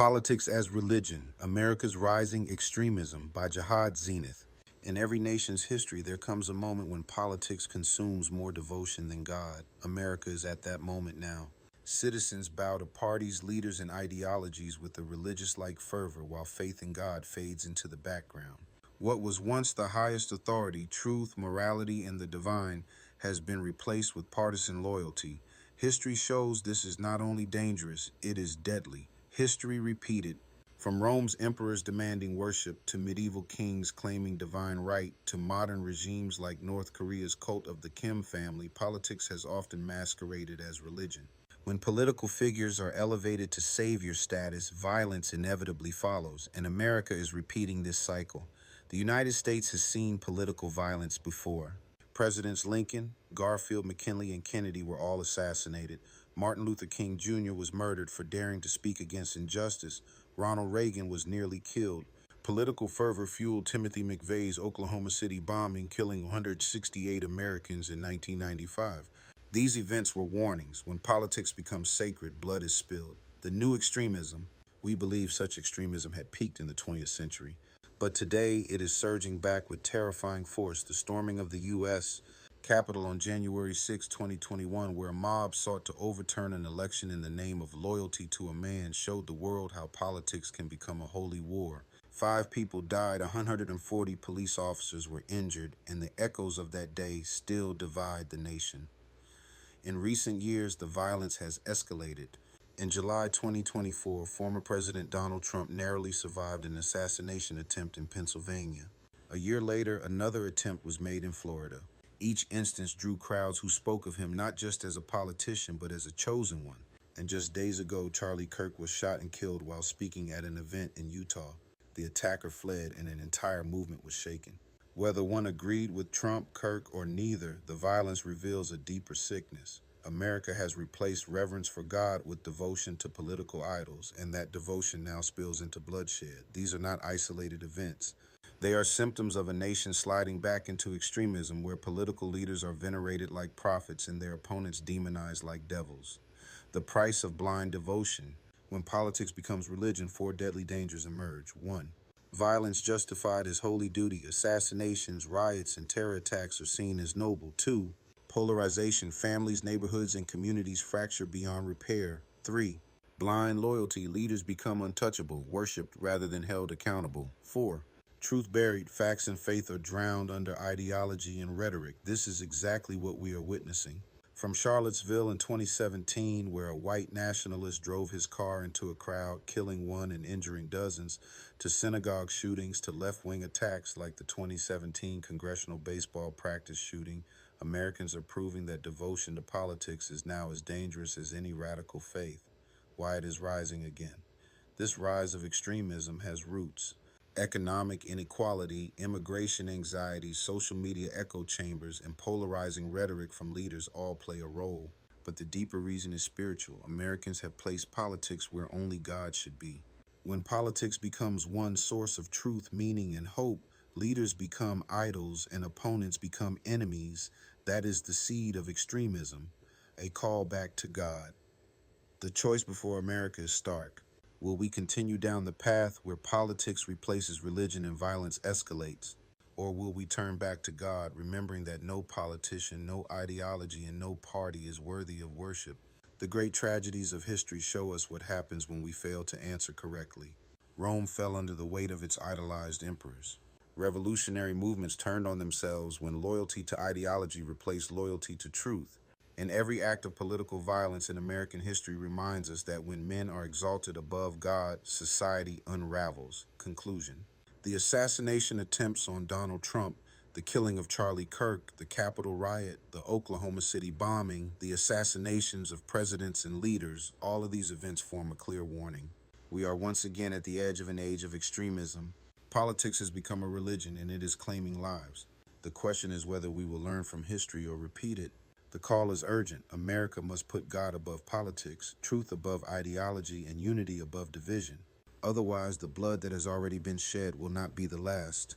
Politics as Religion, America's Rising Extremism by Jihad Zenith. In every nation's history, there comes a moment when politics consumes more devotion than God. America is at that moment now. Citizens bow to parties, leaders, and ideologies with a religious-like fervor while faith in God fades into the background. What was once the highest authority, truth, morality, and the divine, has been replaced with partisan loyalty. History shows this is not only dangerous, it is deadly. History repeated, from Rome's emperors demanding worship to medieval kings claiming divine right to modern regimes like North Korea's cult of the Kim family, politics has often masqueraded as religion. When political figures are elevated to savior status, violence inevitably follows, and America is repeating this cycle. The United States has seen political violence before. Presidents Lincoln, Garfield, McKinley, and Kennedy were all assassinated. Martin Luther King Jr. was murdered for daring to speak against injustice. Ronald Reagan was nearly killed. Political fervor fueled Timothy McVeigh's Oklahoma City bombing, killing 168 Americans in 1995. These events were warnings. When politics becomes sacred, blood is spilled. The new extremism, we believe such extremism had peaked in the 20th century. But today, it is surging back with terrifying force. The storming of the U.S. Capitol on January 6, 2021, where a mob sought to overturn an election in the name of loyalty to a man, showed the world how politics can become a holy war. 5 people died, 140 police officers were injured, and the echoes of that day still divide the nation. In recent years, the violence has escalated. In July 2024, former President Donald Trump narrowly survived an assassination attempt in Pennsylvania. A year later, another attempt was made in Florida. Each instance drew crowds who spoke of him not just as a politician, but as a chosen one. And just days ago, Charlie Kirk was shot and killed while speaking at an event in Utah. The attacker fled, and an entire movement was shaken. Whether one agreed with Trump, Kirk, or neither, the violence reveals a deeper sickness. America has replaced reverence for God with devotion to political idols, and that devotion now spills into bloodshed. These are not isolated events. They are symptoms of a nation sliding back into extremism, where political leaders are venerated like prophets and their opponents demonized like devils. The price of blind devotion. When politics becomes religion, 4 deadly dangers emerge. 1. Violence justified as holy duty. Assassinations, riots, and terror attacks are seen as noble. 2. Polarization. Families, neighborhoods, and communities fracture beyond repair. 3. Blind loyalty. Leaders become untouchable, worshipped rather than held accountable. 4. Truth buried. Facts and faith are drowned under ideology and rhetoric. This is exactly what we are witnessing. From Charlottesville in 2017, where a white nationalist drove his car into a crowd, killing one and injuring dozens, to synagogue shootings, to left-wing attacks like the 2017 congressional baseball practice shooting, Americans are proving that devotion to politics is now as dangerous as any radical faith. Why it is rising again. This rise of extremism has roots. Economic inequality, immigration anxiety, social media echo chambers, and polarizing rhetoric from leaders all play a role. But the deeper reason is spiritual. Americans have placed politics where only God should be. When politics becomes one source of truth, meaning, and hope, leaders become idols and opponents become enemies. That is the seed of extremism, a call back to God. The choice before America is stark. Will we continue down the path where politics replaces religion and violence escalates? Or will we turn back to God, remembering that no politician, no ideology, and no party is worthy of worship? The great tragedies of history show us what happens when we fail to answer correctly. Rome fell under the weight of its idolized emperors. Revolutionary movements turned on themselves when loyalty to ideology replaced loyalty to truth. And every act of political violence in American history reminds us that when men are exalted above God, society unravels. Conclusion. The assassination attempts on Donald Trump, the killing of Charlie Kirk, the Capitol riot, the Oklahoma City bombing, the assassinations of presidents and leaders, all of these events form a clear warning. We are once again at the edge of an age of extremism. Politics has become a religion, and it is claiming lives. The question is whether we will learn from history or repeat it. The call is urgent. America must put God above politics, truth above ideology, and unity above division. Otherwise, the blood that has already been shed will not be the last.